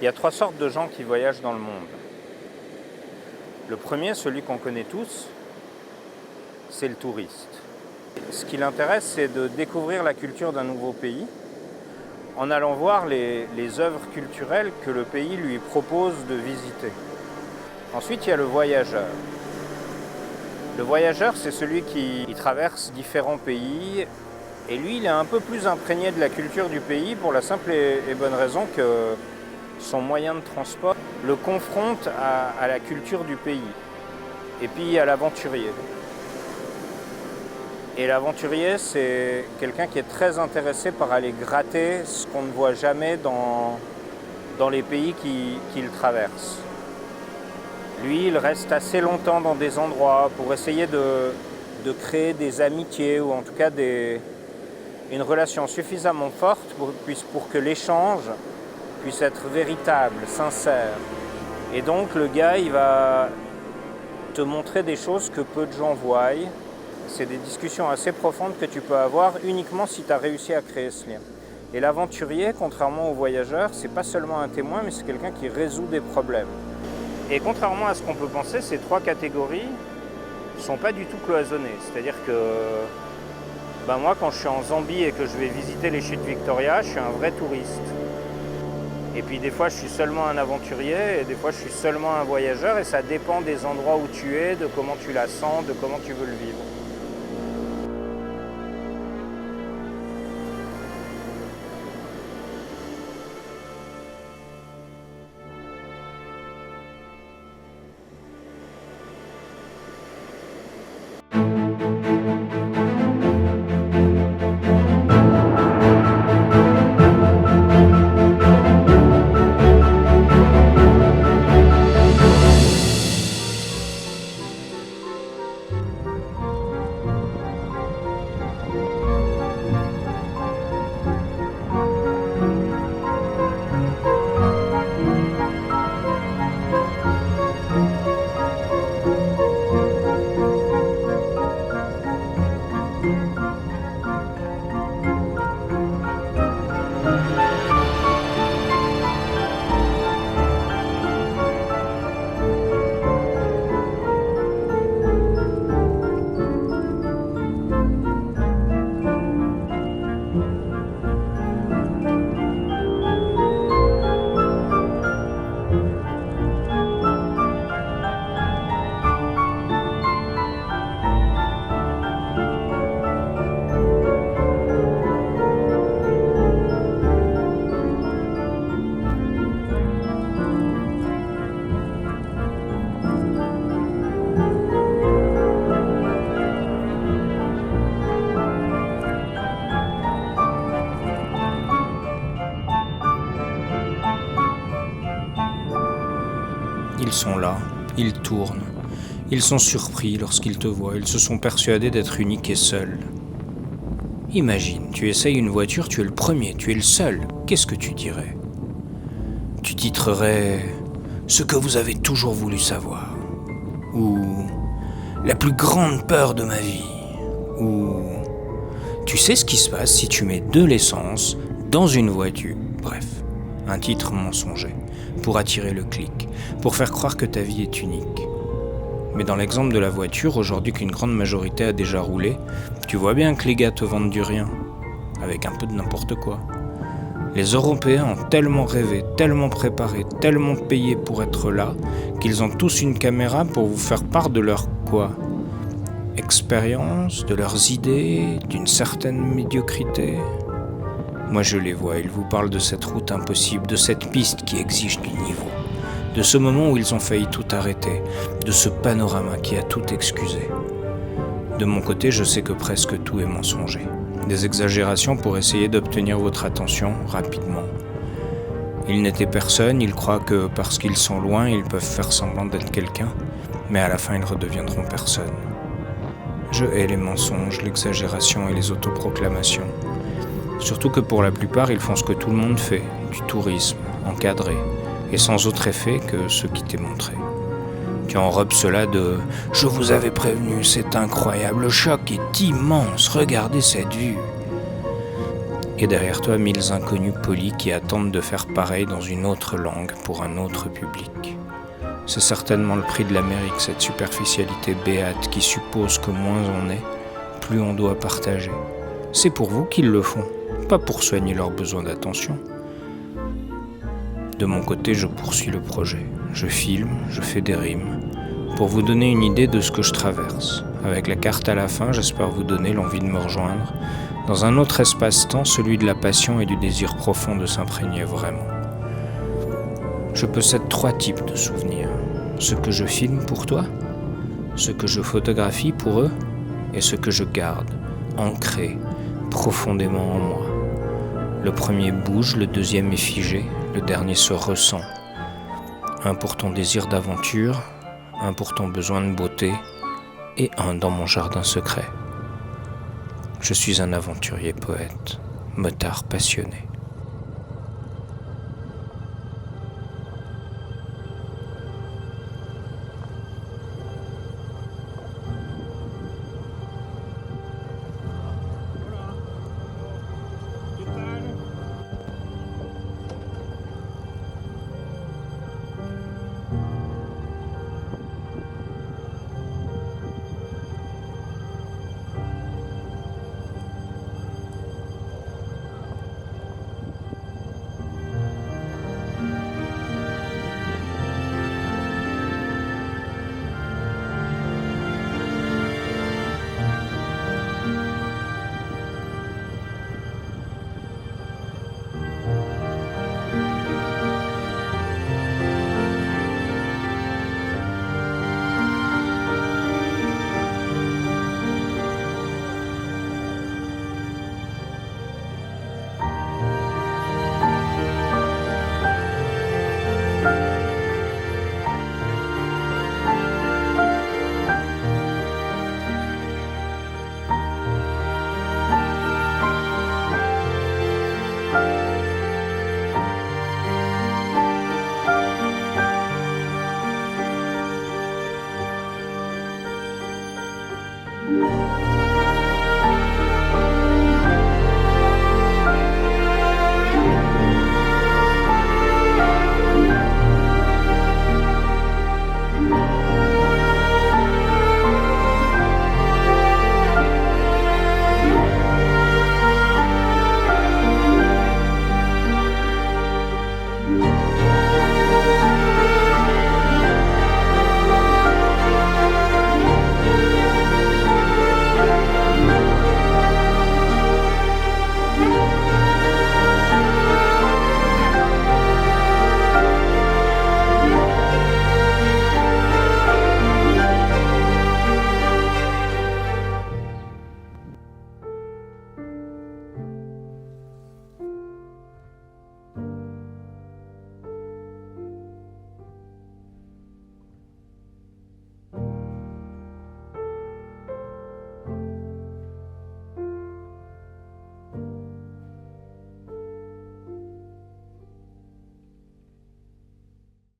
Il y a trois sortes de gens qui voyagent dans le monde. Le premier, celui qu'on connaît tous, c'est le touriste. Ce qui l'intéresse, c'est de découvrir la culture d'un nouveau pays en allant voir les œuvres culturelles que le pays lui propose de visiter. Ensuite, il y a le voyageur. Le voyageur, c'est celui qui traverse différents pays et lui, il est un peu plus imprégné de la culture du pays pour la simple et bonne raison que son moyen de transport le confronte à la culture du pays. Et puis il y a l'aventurier. Et l'aventurier, c'est quelqu'un qui est très intéressé par aller gratter ce qu'on ne voit jamais dans les pays qu'il traverse. Lui, il reste assez longtemps dans des endroits pour essayer de créer des amitiés ou en tout cas une relation suffisamment forte pour que l'échange puisse être véritable, sincère. Et donc le gars, il va te montrer des choses que peu de gens voient. C'est des discussions assez profondes que tu peux avoir uniquement si tu as réussi à créer ce lien. Et l'aventurier, contrairement au voyageur, c'est pas seulement un témoin, mais c'est quelqu'un qui résout des problèmes. Et contrairement à ce qu'on peut penser, ces trois catégories ne sont pas du tout cloisonnées. C'est-à-dire que moi, quand je suis en Zambie et que je vais visiter les chutes Victoria, je suis un vrai touriste. Et puis des fois, je suis seulement un aventurier et des fois, je suis seulement un voyageur. Et ça dépend des endroits où tu es, de comment tu la sens, de comment tu veux le vivre. Ils sont là, ils tournent, ils sont surpris lorsqu'ils te voient, ils se sont persuadés d'être uniques et seuls. Imagine, tu essayes une voiture, tu es le premier, tu es le seul, qu'est-ce que tu dirais ? Tu titrerais « Ce que vous avez toujours voulu savoir » ou « La plus grande peur de ma vie » ou « Tu sais ce qui se passe si tu mets de l'essence dans une voiture » Bref, un titre mensonger pour attirer le clic, pour faire croire que ta vie est unique. Mais dans l'exemple de la voiture, aujourd'hui qu'une grande majorité a déjà roulé, tu vois bien que les gars te vendent du rien, avec un peu de n'importe quoi. Les Européens ont tellement rêvé, tellement préparé, tellement payé pour être là, qu'ils ont tous une caméra pour vous faire part de leur quoi ? Expérience, de leurs idées, d'une certaine médiocrité. Moi je les vois, ils vous parlent de cette route impossible, de cette piste qui exige du niveau, de ce moment où ils ont failli tout arrêter, de ce panorama qui a tout excusé. De mon côté, je sais que presque tout est mensonger. Des exagérations pour essayer d'obtenir votre attention rapidement. Ils n'étaient personne, ils croient que parce qu'ils sont loin, ils peuvent faire semblant d'être quelqu'un, mais à la fin ils redeviendront personne. Je hais les mensonges, l'exagération et les autoproclamations. Surtout que pour la plupart, ils font ce que tout le monde fait, du tourisme, encadré, et sans autre effet que ce qui t'est montré. Tu enrobes cela de « Je vous avais prévenu, c'est incroyable, le choc est immense, regardez cette vue ». Et derrière toi, 1000 inconnus polis qui attendent de faire pareil dans une autre langue pour un autre public. C'est certainement le prix de l'Amérique, cette superficialité béate qui suppose que moins on est, plus on doit partager. C'est pour vous qu'ils le font, pas pour soigner leurs besoins d'attention. De mon côté, je poursuis le projet. Je filme, je fais des rimes, pour vous donner une idée de ce que je traverse. Avec la carte à la fin, j'espère vous donner l'envie de me rejoindre dans un autre espace-temps, celui de la passion et du désir profond de s'imprégner vraiment. Je possède 3 types de souvenirs. Ce que je filme pour toi, ce que je photographie pour eux, et ce que je garde, ancré profondément en moi. Le premier bouge, le deuxième est figé, le dernier se ressent. Un pour ton désir d'aventure, un pour ton besoin de beauté, et un dans mon jardin secret. Je suis un aventurier poète, motard passionné.